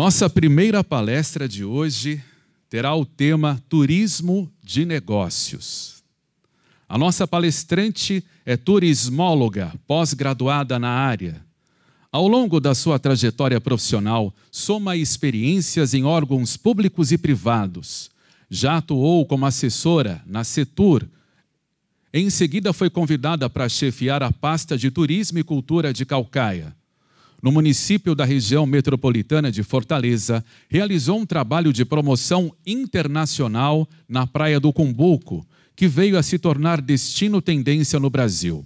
Nossa primeira palestra de hoje terá o tema Turismo de Negócios. A nossa palestrante é turismóloga, pós-graduada na área. Ao longo da sua trajetória profissional, soma experiências em órgãos públicos e privados. Já atuou como assessora na Setur. Em seguida, foi convidada para chefiar a pasta de Turismo e Cultura de Caucaia. No município da região metropolitana de Fortaleza, realizou um trabalho de promoção internacional na Praia do Cumbuco, que veio a se tornar destino tendência no Brasil.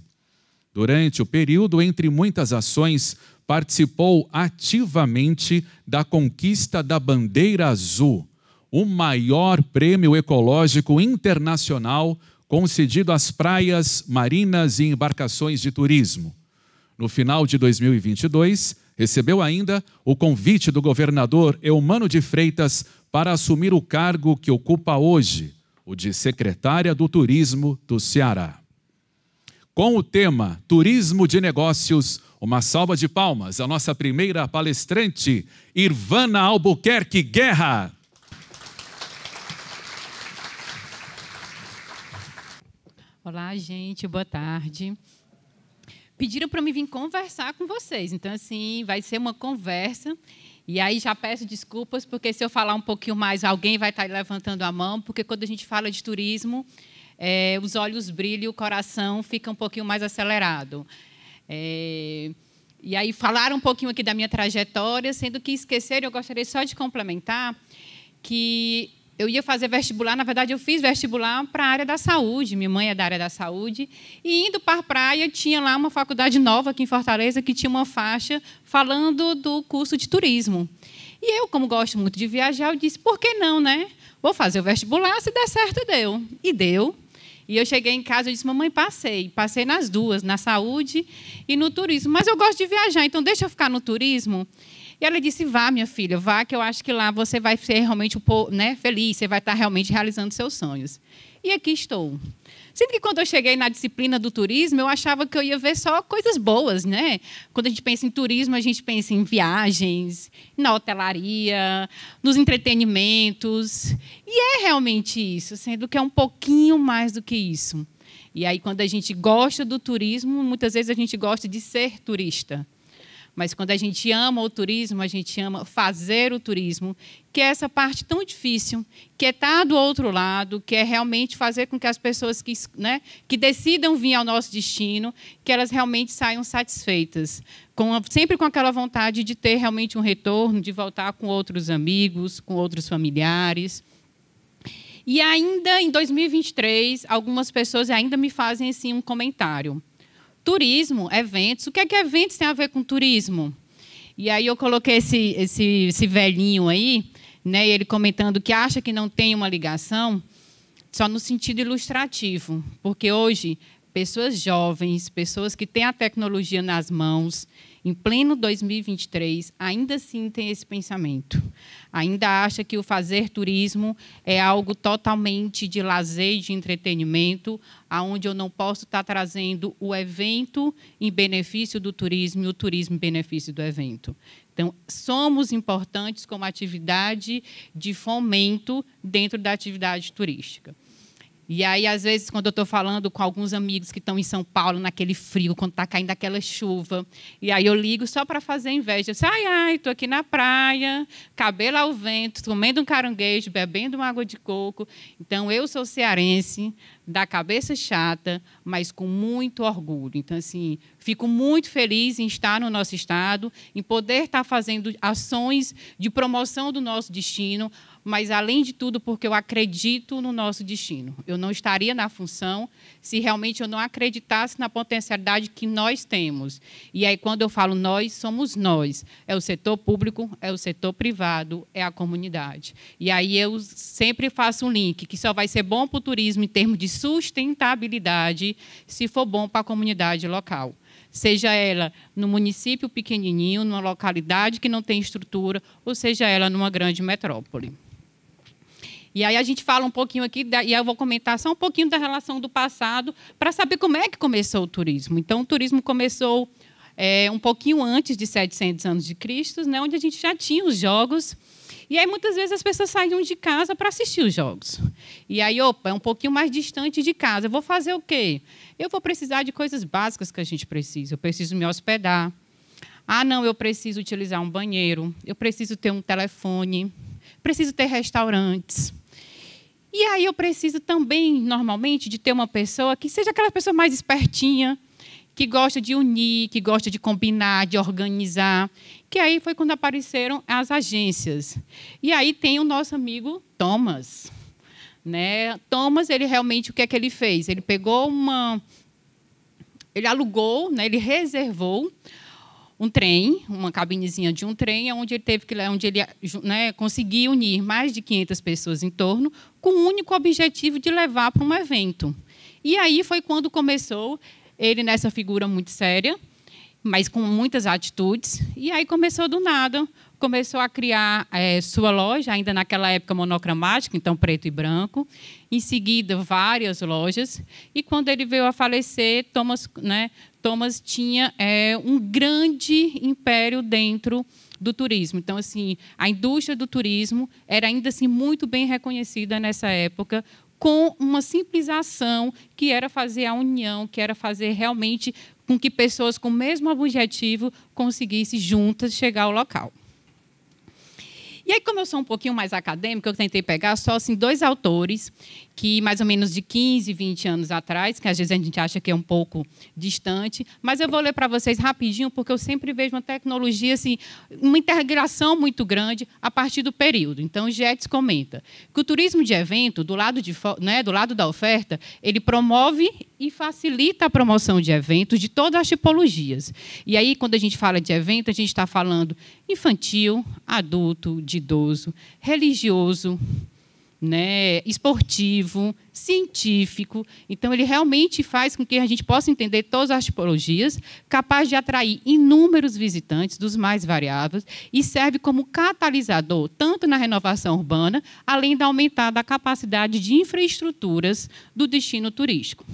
Durante o período, entre muitas ações, participou ativamente da conquista da Bandeira Azul, o maior prêmio ecológico internacional concedido às praias, marinas e embarcações de turismo. No final de 2022, recebeu ainda o convite do governador Eumano de Freitas para assumir o cargo que ocupa hoje, o de secretária do Turismo do Ceará. Com o tema Turismo de Negócios, uma salva de palmas à nossa primeira palestrante, Irvana Albuquerque Guerra. Olá, gente, boa tarde. Pediram para mim vir conversar com vocês, então, assim, vai ser uma conversa. E aí já peço desculpas, porque se eu falar um pouquinho mais, alguém vai estar levantando a mão, porque quando a gente fala de turismo, os olhos brilham e o coração fica um pouquinho mais acelerado. E aí falaram um pouquinho aqui da minha trajetória, sendo que esqueceram, eu gostaria só de complementar que eu ia fazer vestibular, na verdade, eu fiz vestibular para a área da saúde, minha mãe é da área da saúde, e indo para a praia, tinha lá uma faculdade nova aqui em Fortaleza, que tinha uma faixa falando do curso de turismo. E eu, como gosto muito de viajar, eu disse, por que não, né? Vou fazer o vestibular, se der certo, deu. E deu. E eu cheguei em casa e disse, mamãe, passei nas duas, na saúde e no turismo, mas eu gosto de viajar, então deixa eu ficar no turismo. E ela disse, vá, minha filha, vá, que eu acho que lá você vai ser realmente feliz, você vai estar realmente realizando seus sonhos. E aqui estou. Sempre que quando eu cheguei na disciplina do turismo, eu achava que eu ia ver só coisas boas, né? Quando a gente pensa em turismo, a gente pensa em viagens, na hotelaria, nos entretenimentos. E é realmente isso, sendo que é um pouquinho mais do que isso. E aí, quando a gente gosta do turismo, muitas vezes a gente gosta de ser turista. Mas quando a gente ama o turismo, a gente ama fazer o turismo, que é essa parte tão difícil, que é estar do outro lado, que é realmente fazer com que as pessoas que decidam vir ao nosso destino, que elas realmente saiam satisfeitas, sempre com aquela vontade de ter realmente um retorno, de voltar com outros amigos, com outros familiares. E ainda em 2023, algumas pessoas ainda me fazem assim, um comentário. Turismo, eventos. O que é que eventos tem a ver com turismo? E aí eu coloquei esse velhinho aí, né, ele comentando que acha que não tem uma ligação, só no sentido ilustrativo, porque hoje pessoas jovens, pessoas que têm a tecnologia nas mãos, em pleno 2023, ainda assim têm esse pensamento. Ainda acha que o fazer turismo é algo totalmente de lazer e de entretenimento, onde eu não posso estar trazendo o evento em benefício do turismo e o turismo em benefício do evento. Então, somos importantes como atividade de fomento dentro da atividade turística. E aí, às vezes, quando eu estou falando com alguns amigos que estão em São Paulo, naquele frio, quando está caindo aquela chuva, e aí eu ligo só para fazer inveja. Eu disse, estou aqui na praia, cabelo ao vento, comendo um caranguejo, bebendo uma água de coco. Então, eu sou cearense, da cabeça chata, mas com muito orgulho. Então, assim, fico muito feliz em estar no nosso estado, em poder estar fazendo ações de promoção do nosso destino, mas, além de tudo, porque eu acredito no nosso destino. Eu não estaria na função se realmente eu não acreditasse na potencialidade que nós temos. E aí, quando eu falo nós, somos nós. É o setor público, é o setor privado, é a comunidade. E aí eu sempre faço um link, que só vai ser bom para o turismo em termos de sustentabilidade se for bom para a comunidade local. Seja ela no município pequenininho, numa localidade que não tem estrutura, ou seja ela numa grande metrópole. E aí a gente fala um pouquinho aqui, e eu vou comentar só um pouquinho da relação do passado, para saber como é que começou o turismo. Então, o turismo começou um pouquinho antes de 700 anos de Cristo, né, onde a gente já tinha os jogos. E aí, muitas vezes, as pessoas saíam de casa para assistir os jogos. E aí, opa, é um pouquinho mais distante de casa. Eu vou fazer o quê? Eu vou precisar de coisas básicas que a gente precisa. Eu preciso me hospedar. Ah, não, eu preciso utilizar um banheiro. Eu preciso ter um telefone. Preciso ter restaurantes. E aí, eu preciso também, normalmente, de ter uma pessoa que seja aquela pessoa mais espertinha, que gosta de unir, que gosta de combinar, de organizar. Que aí foi quando apareceram as agências. E aí tem o nosso amigo Thomas. Né? Thomas, ele realmente, o que é que ele fez? Ele pegou ele alugou, né? Ele reservou um trem, uma cabinezinha de um trem, onde ele né, conseguia unir mais de 500 pessoas em torno, com o único objetivo de levar para um evento. E aí foi quando começou ele nessa figura muito séria, mas com muitas atitudes. E aí começou do nada, começou a criar sua loja, ainda naquela época monocromática, então preto e branco. Em seguida, várias lojas. E quando ele veio a falecer, Thomas tinha um grande império dentro do turismo. Então, assim, a indústria do turismo era ainda assim muito bem reconhecida nessa época, com uma simples ação que era fazer a união, que era fazer realmente com que pessoas com o mesmo objetivo conseguissem juntas chegar ao local. E aí, como eu sou um pouquinho mais acadêmica, eu tentei pegar só assim, 2 autores que, mais ou menos de 15, 20 anos atrás, que às vezes a gente acha que é um pouco distante, mas eu vou ler para vocês rapidinho, porque eu sempre vejo uma tecnologia, assim, uma integração muito grande a partir do período. Então, o Jetz comenta que o turismo de evento, do lado da oferta, ele promove e facilita a promoção de eventos de todas as tipologias. E aí, quando a gente fala de evento, a gente está falando infantil, adulto, de idoso, religioso, né, esportivo, científico. Então, ele realmente faz com que a gente possa entender todas as tipologias, capaz de atrair inúmeros visitantes dos mais variáveis e serve como catalisador, tanto na renovação urbana, além de aumentar a capacidade de infraestruturas do destino turístico.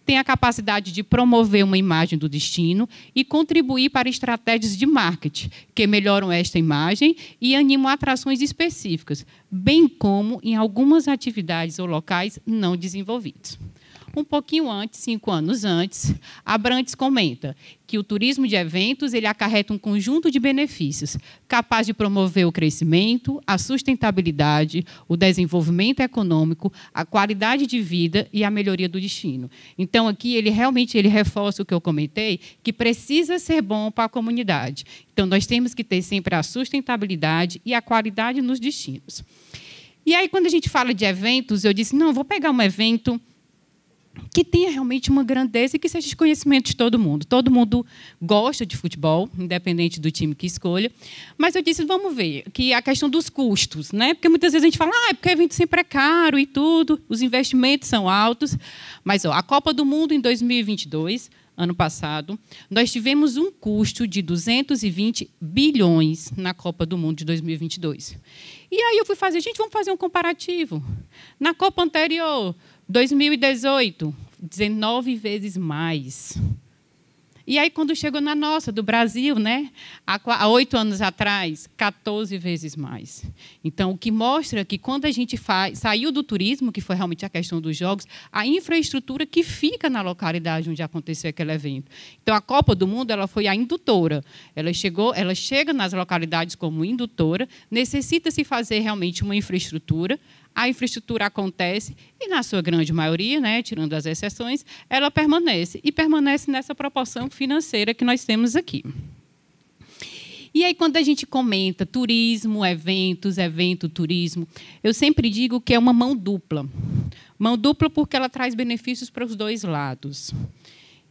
Tem a capacidade de promover uma imagem do destino e contribuir para estratégias de marketing que melhoram esta imagem e animam atrações específicas, bem como em algumas atividades ou locais não desenvolvidos. Um pouquinho antes, 5 anos antes, Abrantes comenta que o turismo de eventos ele acarreta um conjunto de benefícios capaz de promover o crescimento, a sustentabilidade, o desenvolvimento econômico, a qualidade de vida e a melhoria do destino. Então, aqui, ele realmente reforça o que eu comentei, que precisa ser bom para a comunidade. Então, nós temos que ter sempre a sustentabilidade e a qualidade nos destinos. E aí, quando a gente fala de eventos, eu disse, não, vou pegar um evento que tenha realmente uma grandeza e que seja de conhecimento de todo mundo. Todo mundo gosta de futebol, independente do time que escolha. Mas eu disse, vamos ver, que a questão dos custos, né? Porque muitas vezes a gente fala, porque o evento sempre é caro e tudo, os investimentos são altos. Mas a Copa do Mundo em 2022, ano passado, nós tivemos um custo de 220 bilhões na Copa do Mundo de 2022. E aí eu fui fazer, vamos fazer um comparativo. Na Copa anterior, 2018, 19 vezes mais. E aí, quando chegou na nossa, do Brasil, né, há 8 anos atrás, 14 vezes mais. Então, o que mostra que, quando a gente saiu do turismo, que foi realmente a questão dos jogos, a infraestrutura que fica na localidade onde aconteceu aquele evento. Então, a Copa do Mundo ela foi a indutora. Ela chega nas localidades como indutora, necessita-se fazer realmente uma infraestrutura. A infraestrutura acontece e, na sua grande maioria, né, tirando as exceções, ela permanece. E permanece nessa proporção financeira que nós temos aqui. E aí, quando a gente comenta turismo, eventos, turismo, eu sempre digo que é uma mão dupla. Mão dupla porque ela traz benefícios para os dois lados.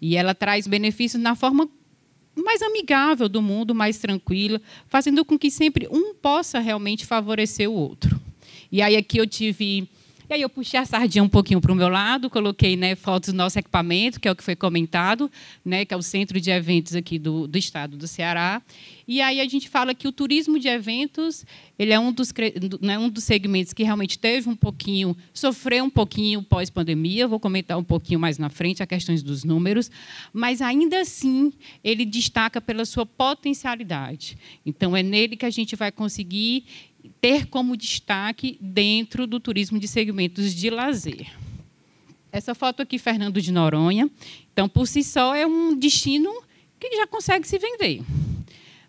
E ela traz benefícios na forma mais amigável do mundo, mais tranquila, fazendo com que sempre um possa realmente favorecer o outro. E aí aqui eu tive E aí eu puxei a sardinha um pouquinho para o meu lado, coloquei, né, fotos do nosso equipamento, que é o que foi comentado, né, que é o centro de eventos aqui do estado do Ceará. E aí a gente fala que o turismo de eventos ele é um dos segmentos que realmente sofreu um pouquinho pós-pandemia. Vou comentar um pouquinho mais na frente as questões dos números, mas ainda assim ele destaca pela sua potencialidade. Então é nele que a gente vai conseguir ter como destaque dentro do turismo de segmentos de lazer. Essa foto aqui, Fernando de Noronha. Então, por si só, é um destino que já consegue se vender.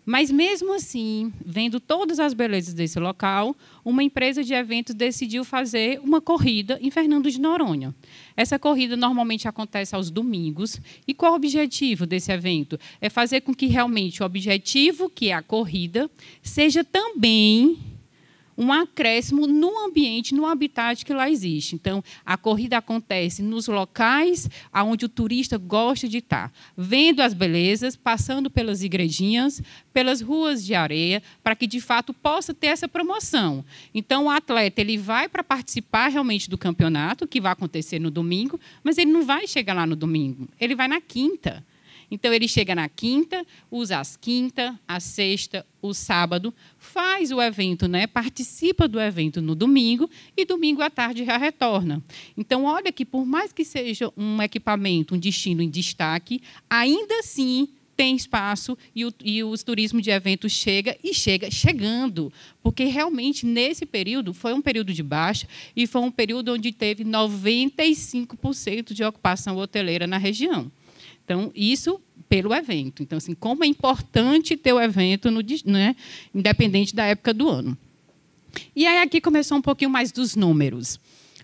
Mas, mesmo assim, vendo todas as belezas desse local, uma empresa de eventos decidiu fazer uma corrida em Fernando de Noronha. Essa corrida normalmente acontece aos domingos. E qual o objetivo desse evento? É fazer com que, realmente, o objetivo, que é a corrida, seja também um acréscimo no ambiente, no habitat que lá existe. Então, a corrida acontece nos locais onde o turista gosta de estar, vendo as belezas, passando pelas igrejinhas, pelas ruas de areia, para que, de fato, possa ter essa promoção. Então, o atleta ele vai para participar realmente do campeonato, que vai acontecer no domingo, mas ele não vai chegar lá no domingo, ele vai na quinta. Então, ele chega na quinta, usa as quinta, a sexta, o sábado, faz o evento, né? Participa do evento no domingo e domingo à tarde já retorna. Então, olha que, por mais que seja um equipamento, um destino em destaque, ainda assim tem espaço e os turismo de eventos chegando, porque realmente nesse período foi um período de baixa e foi um período onde teve 95% de ocupação hoteleira na região. Então, isso pelo evento. Então, assim, como é importante ter o evento, né, independente da época do ano. E aí, aqui começou um pouquinho mais dos números.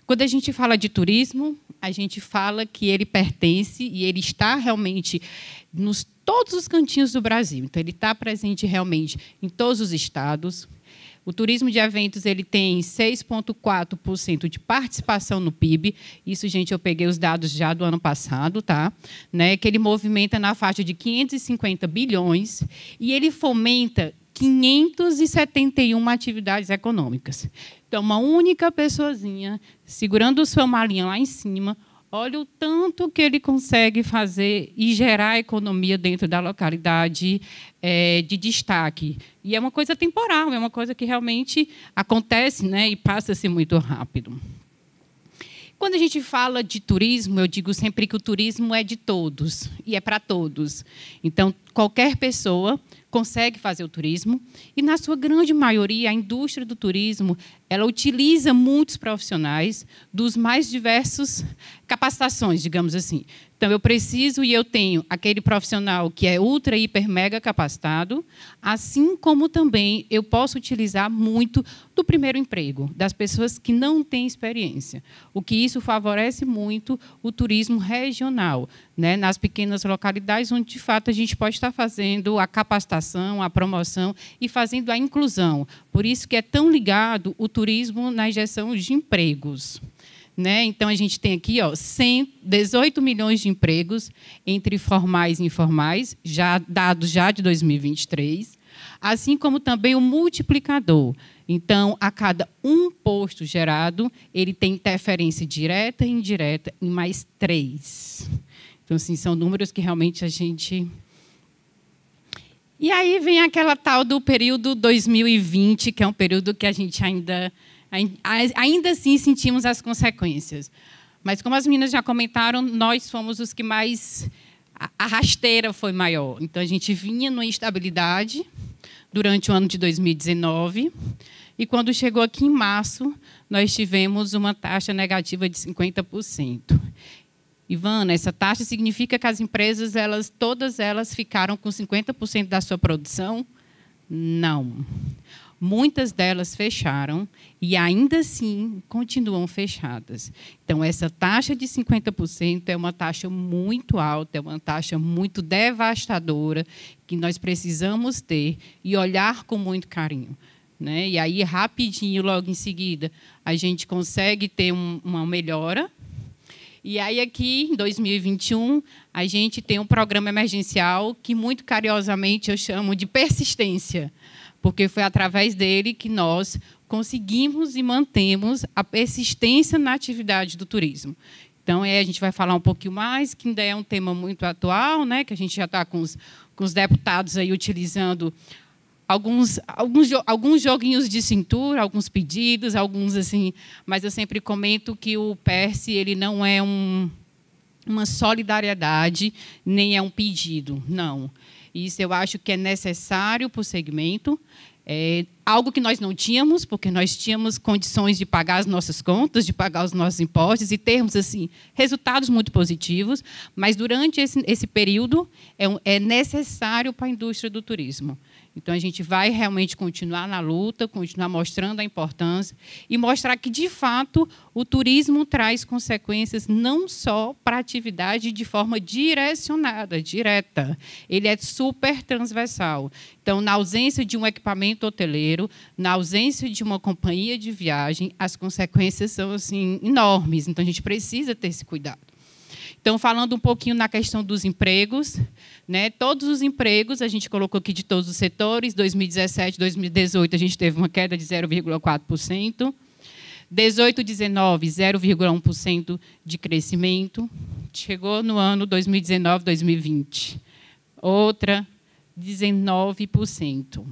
Quando a gente fala de turismo, a gente fala que ele pertence e ele está realmente todos os cantinhos do Brasil. Então, ele está presente realmente em todos os estados. O turismo de eventos ele tem 6,4% de participação no PIB. Isso, gente, eu peguei os dados já do ano passado, tá? Né? Que ele movimenta na faixa de 550 bilhões e ele fomenta 571 atividades econômicas. Então, uma única pessoazinha segurando sua malinha lá em cima, olha o tanto que ele consegue fazer e gerar economia dentro da localidade de destaque. E é uma coisa temporal, é uma coisa que realmente acontece, né, e passa-se muito rápido. Quando a gente fala de turismo, eu digo sempre que o turismo é de todos e é para todos. Então, qualquer pessoa consegue fazer o turismo e, na sua grande maioria, a indústria do turismo ela utiliza muitos profissionais dos mais diversos capacitações, digamos assim. Então, eu preciso e eu tenho aquele profissional que é ultra, hiper, mega capacitado, assim como também eu posso utilizar muito do primeiro emprego, das pessoas que não têm experiência. O que isso favorece muito o turismo regional, né, nas pequenas localidades, onde, de fato, a gente pode estar fazendo a capacitação, a promoção e fazendo a inclusão. Por isso que é tão ligado o turismo na geração de empregos. Né? Então, a gente tem aqui 18 milhões de empregos entre formais e informais, dados já de 2023, assim como também o multiplicador. Então, a cada um posto gerado, ele tem interferência direta e indireta em mais 3. Então, assim, são números que realmente a gente... E aí vem aquela tal do período 2020, que é um período que a gente ainda assim sentimos as consequências. Mas, como as meninas já comentaram, nós fomos os que mais... A rasteira foi maior. Então, a gente vinha numa instabilidade durante o ano de 2019, e, quando chegou aqui em março, nós tivemos uma taxa negativa de 50%. Ivana, essa taxa significa que as empresas, todas elas ficaram com 50% da sua produção? Não. Muitas delas fecharam e, ainda assim, continuam fechadas. Então, essa taxa de 50% é uma taxa muito alta, é uma taxa muito devastadora, que nós precisamos ter e olhar com muito carinho. Né? E aí, rapidinho, logo em seguida, a gente consegue ter uma melhora. E aí, aqui, em 2021, a gente tem um programa emergencial que, muito carinhosamente, eu chamo de persistência, porque foi através dele que nós conseguimos e mantemos a persistência na atividade do turismo. Então, a gente vai falar um pouquinho mais, que ainda é um tema muito atual, né, que a gente já está com os deputados aí utilizando alguns joguinhos de cintura, alguns pedidos, alguns assim, mas eu sempre comento que o PERSE ele não é uma solidariedade, nem é um pedido, não. Isso eu acho que é necessário para o segmento, é algo que nós não tínhamos, porque nós tínhamos condições de pagar as nossas contas, de pagar os nossos impostos e termos assim resultados muito positivos, mas durante esse período é necessário para a indústria do turismo. Então, a gente vai realmente continuar na luta, continuar mostrando a importância e mostrar que, de fato, o turismo traz consequências não só para a atividade de forma direcionada, direta. Ele é super transversal. Então, na ausência de um equipamento hoteleiro, na ausência de uma companhia de viagem, as consequências são assim, enormes. Então, a gente precisa ter esse cuidado. Então, falando um pouquinho na questão dos empregos, né, todos os empregos, a gente colocou aqui de todos os setores, 2017, 2018, a gente teve uma queda de 0,4%, 18, 19, 0,1% de crescimento, chegou no ano 2019, 2020, outra, 19%,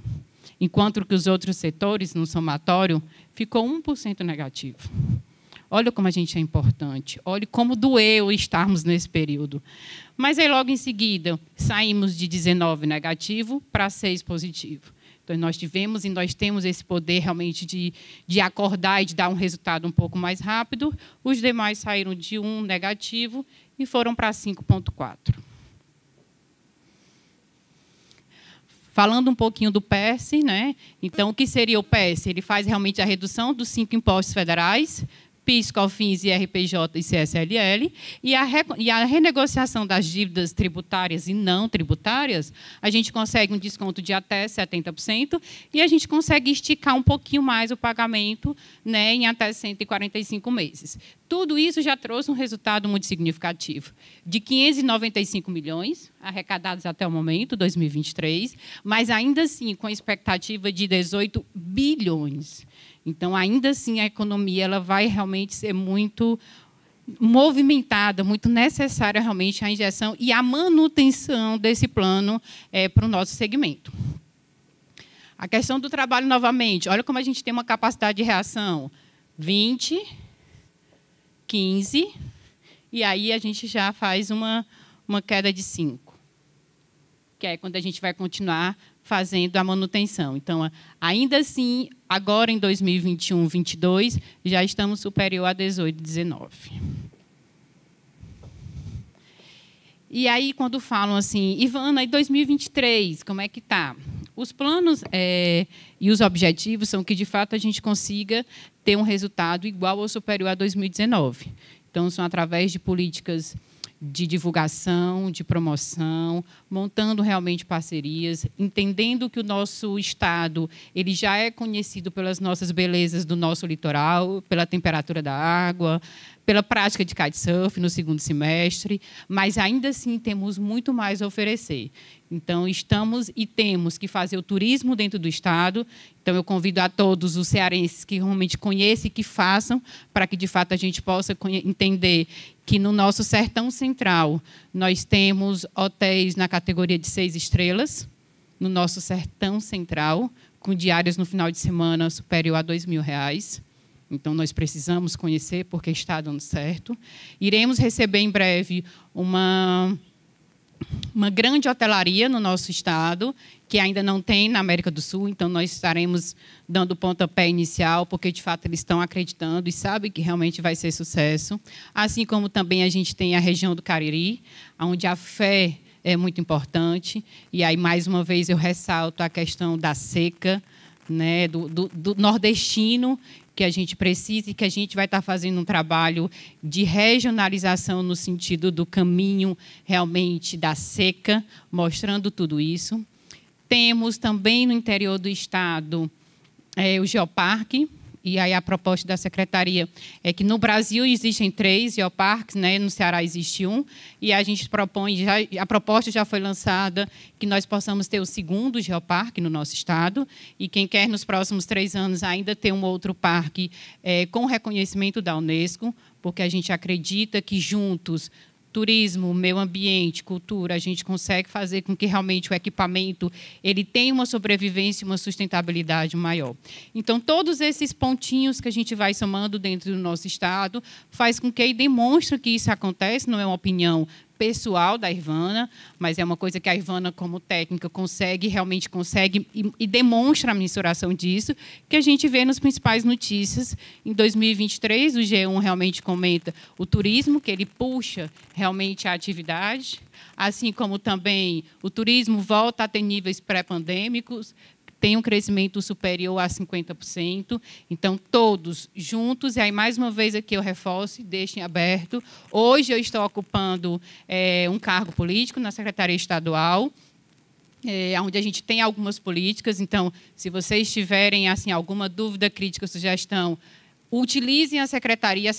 enquanto que os outros setores, no somatório, ficou 1% negativo. Olha como a gente é importante, olha como doeu estarmos nesse período. Mas aí, logo em seguida, saímos de 19 negativo para 6 positivo. Então, nós tivemos e nós temos esse poder realmente de acordar e de dar um resultado um pouco mais rápido. Os demais saíram de 1 negativo e foram para 5,4. Falando um pouquinho do PERSE, né? Então, o que seria o PERSE? Ele faz realmente a redução dos 5 impostos federais, PIS, COFINS, IRPJ e CSLL, e a renegociação das dívidas tributárias e não tributárias, a gente consegue um desconto de até 70% e a gente consegue esticar um pouquinho mais o pagamento, né, em até 145 meses. Tudo isso já trouxe um resultado muito significativo, de 595 milhões arrecadados até o momento, 2023, mas ainda assim com a expectativa de 18 bilhões. Então, ainda assim, a economia ela vai realmente ser muito movimentada, muito necessária realmente a injeção e a manutenção desse plano para o nosso segmento. A questão do trabalho, novamente, olha como a gente tem uma capacidade de reação. 20, 15, e aí a gente já faz uma queda de 5, que é quando a gente vai continuar fazendo a manutenção. Então, ainda assim, agora em 2021, 2022, já estamos superior a 18, 19. E aí, quando falam assim, Ivana, e 2023, como é que está? Os planos e os objetivos são que, de fato, a gente consiga ter um resultado igual ou superior a 2019. Então, são através de políticas de divulgação, de promoção, montando realmente parcerias, entendendo que o nosso estado ele já é conhecido pelas nossas belezas do nosso litoral, pela temperatura da água, pela prática de kitesurf no segundo semestre, mas ainda assim temos muito mais a oferecer. Então, estamos e temos que fazer o turismo dentro do estado. Então, eu convido a todos os cearenses que realmente conhecem e que façam, para que, de fato, a gente possa entender que no nosso sertão central nós temos hotéis na categoria de 6 estrelas, no nosso sertão central, com diárias no final de semana superior a R$2.000. Então, nós precisamos conhecer, porque está dando certo. Iremos receber em breve uma grande hotelaria no nosso estado, que ainda não tem na América do Sul, então nós estaremos dando o pontapé inicial, porque, de fato, eles estão acreditando e sabem que realmente vai ser sucesso. Assim como também a gente tem a região do Cariri, onde a fé é muito importante. E aí, mais uma vez, eu ressalto a questão da seca, né, do nordestino, que a gente precisa e que a gente vai estar fazendo um trabalho de regionalização no sentido do caminho realmente da seca, mostrando tudo isso. Temos também no interior do estado o Geoparque, e aí a proposta da secretaria é que no Brasil existem 3 geoparques, né? No Ceará existe 1, e a gente propõe, a proposta já foi lançada, que nós possamos ter o 2º geoparque no nosso estado, e quem quer nos próximos 3 anos ainda ter um outro parque com reconhecimento da Unesco, porque a gente acredita que juntos, turismo, meio ambiente, cultura, a gente consegue fazer com que realmente o equipamento ele tenha uma sobrevivência e uma sustentabilidade maior. Então, todos esses pontinhos que a gente vai somando dentro do nosso estado faz com que demonstre que isso acontece, não é uma opinião pessoal da Irvana, mas é uma coisa que a Irvana, como técnica, realmente consegue e demonstra a mensuração disso, que a gente vê nas principais notícias. Em 2023, o G1 realmente comenta o turismo, que ele puxa realmente a atividade, assim como também o turismo volta a ter níveis pré-pandêmicos, tem um crescimento superior a 50%. Então, todos juntos, e aí, mais uma vez, aqui eu reforço e deixo em aberto. Hoje, eu estou ocupando um cargo político na Secretaria Estadual, onde a gente tem algumas políticas. Então, se vocês tiverem assim, alguma dúvida, crítica, sugestão, utilizem a secretaria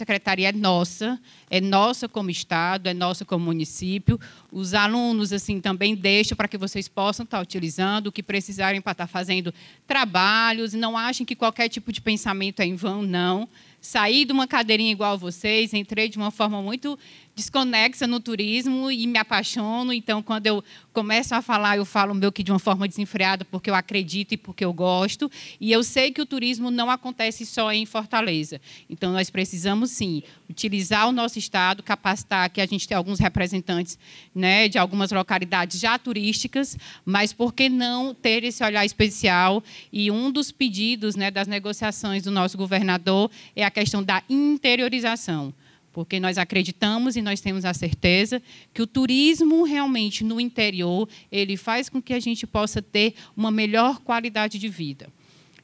é nossa como Estado, é nossa como município. Os alunos assim também deixo para que vocês possam estar utilizando, o que precisarem para estar fazendo trabalhos, não achem que qualquer tipo de pensamento é em vão, não. Saí de uma cadeirinha igual a vocês, entrei de uma forma muito desconexa no turismo e me apaixono. Então, quando eu começo a falar, eu falo meio que de uma forma desenfreada, porque eu acredito e porque eu gosto. E eu sei que o turismo não acontece só em Fortaleza. Então, nós precisamos, sim, utilizar o nosso estado, capacitar, que a gente tem alguns representantes, né, de algumas localidades já turísticas, mas por que não ter esse olhar especial? E um dos pedidos, né, das negociações do nosso governador é a questão da interiorização, porque nós acreditamos e nós temos a certeza que o turismo realmente no interior ele faz com que a gente possa ter uma melhor qualidade de vida.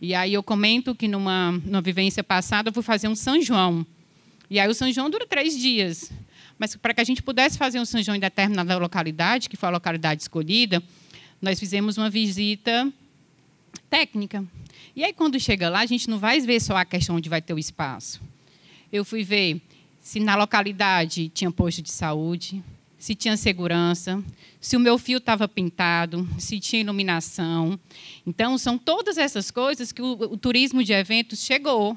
E aí eu comento que numa vivência passada eu fui fazer um São João. E aí o São João dura 3 dias. Mas para que a gente pudesse fazer um São João em determinada localidade, que foi a localidade escolhida, nós fizemos uma visita técnica. E aí, quando chega lá, a gente não vai ver só a questão onde vai ter o espaço. Eu fui ver se na localidade tinha posto de saúde, se tinha segurança, se o meu fio estava pintado, se tinha iluminação. Então, são todas essas coisas que o turismo de eventos chegou.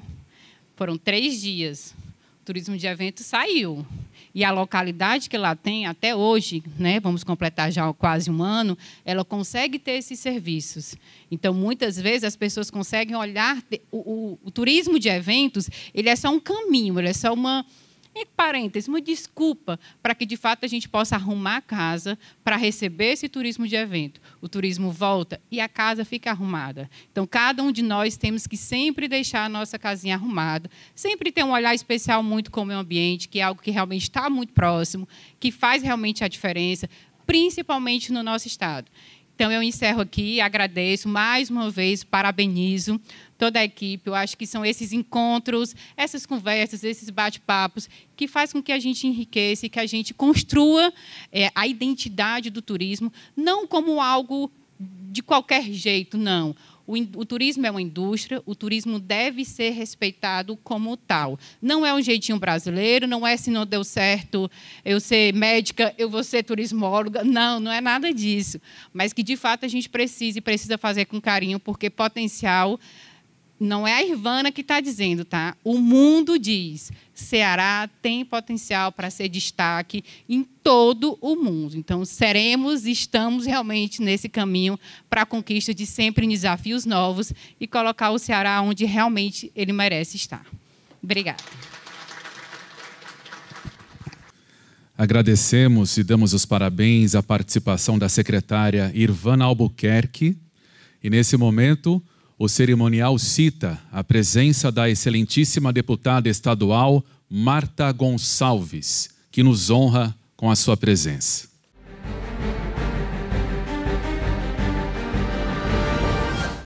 Foram 3 dias. O turismo de eventos saiu. E a localidade que lá tem, até hoje, né, vamos completar já quase 1 ano, ela consegue ter esses serviços. Então, muitas vezes, as pessoas conseguem olhar... O turismo de eventos ele é só um caminho, ele é só uma desculpa para que, de fato, a gente possa arrumar a casa para receber esse turismo de evento. O turismo volta e a casa fica arrumada. Então, cada um de nós temos que sempre deixar a nossa casinha arrumada, sempre ter um olhar especial muito com o meio ambiente, que é algo que realmente está muito próximo, que faz realmente a diferença, principalmente no nosso estado. Então, eu encerro aqui, agradeço mais uma vez, parabenizo toda a equipe. Eu acho que são esses encontros, essas conversas, esses bate-papos que fazem com que a gente enriqueça e que a gente construa a identidade do turismo, não como algo de qualquer jeito, não. O turismo é uma indústria, o turismo deve ser respeitado como tal. Não é um jeitinho brasileiro, não é se não deu certo eu ser médica, eu vou ser turismóloga. Não, não é nada disso. Mas que, de fato, a gente precisa fazer com carinho, porque potencial... Não é a Irvana que está dizendo, tá? O mundo diz. Ceará tem potencial para ser destaque em todo o mundo. Então, estamos realmente nesse caminho para a conquista de sempre desafios novos e colocar o Ceará onde realmente ele merece estar. Obrigada. Agradecemos e damos os parabéns à participação da secretária Irvana Albuquerque. E, nesse momento... O cerimonial cita a presença da excelentíssima deputada estadual Marta Gonçalves, que nos honra com a sua presença.